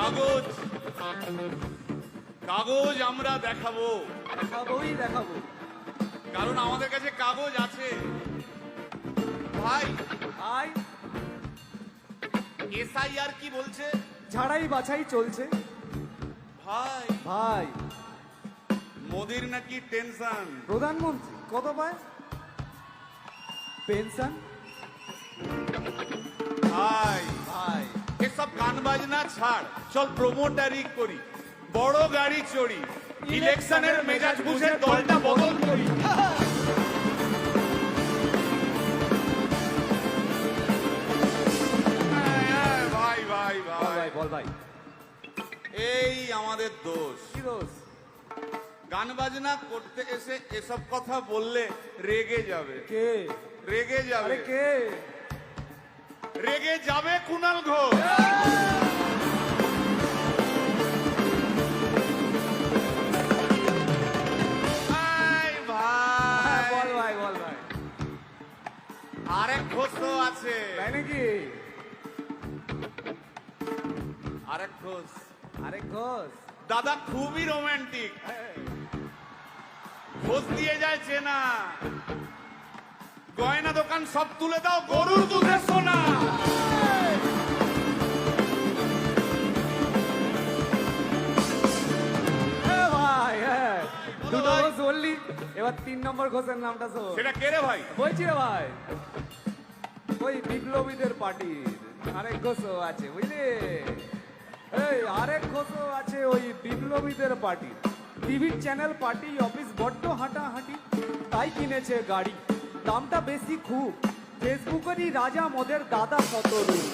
কাগজ কাগজ আমরা দেখাবো, দেখাবো। কারণ আমাদের কাছে কাগজ আছে। ভাই ভাই, এসআইআর কি বলছে? ঝাড়াই বাছাই চলছে। ভাই ভাই, মোদির নাকি টেনশন। প্রধানমন্ত্রী কত পায় পেনশন? ভাই ভাই, এসব গান বাজনা ছাড়, চল প্রমোটারি করি, বড় গাড়ি চড়ি, ইলেকশনের মেজাজ বুঝে দলটা বদল করি। ভাই ভাই ভাই বল ভাই, এই আমাদের দোষ। কি দোষ? গান বাজনা করতে এসে এসব কথা বললে রেগে যাবে। কে রেগে যাবে। আরে কে? রেগে যাবে কুণাল ঘোষ। ভাই ভাই বল ভাই, বল ভাই। আরেক ঘোষ তো আছে। তাই নাকি? আরেক ঘোষ আরে ঘোষ, দাদা খুবই রোমান্টিক, ঘোষ দিয়ে যায় চেনা, গয়না দোকান সব তুলে দাও, গরুর দুধের সোনা। ভাই, হ্যাঁ, দুটো ভাই। ঘোষ বললি, এবার 3 নম্বর ঘোষের নামটা শোন। সেটা কে রে ভাই? বলছি রে ভাই, ওই বিপ্লবীদের পার্টির আরেক ঘোষও আছে, বুঝলি? এই আরেক ঘোষও আছে ওই বিপ্লবীদের পার্টির। টিভির চ্যানেল, পার্টি অফিস বড্ড হাঁটাহাঁটি, তাই কিনেছে গাড়ি, দামটা বেশি খুব, ফেসবুকেরই রাজা মদের দাদা শতরূপ।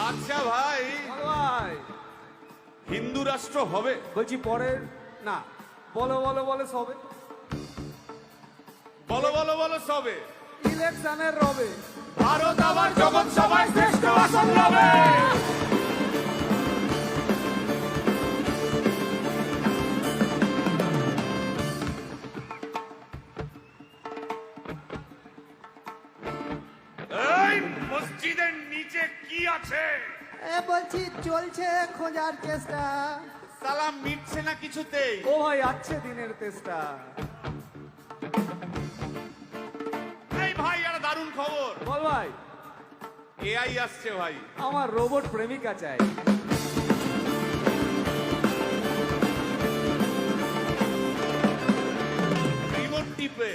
আচ্ছা ভাই, বল ভাই, হিন্দু রাষ্ট্র হবে? বলছি পরের না, বলো বলো বলো সবে, বলো বলো বলো সবে। ইলেকশনের রবে ভারত আবার জগৎ সভায় শ্রেষ্ঠ আসন লবে। এই মসজিদের নিচে কি আছে? বলছি চলছে খোঁজার চেষ্টা। সালাম মিটছে না কিছুতেই। ও ভাই, আছে দিনের চেষ্টা। এই ভাই, আর দারুণ খবর, বল ভাই, এআই আসছে ভাই। আমার রোবট প্রেমিকা চাই। রিমোট টিপে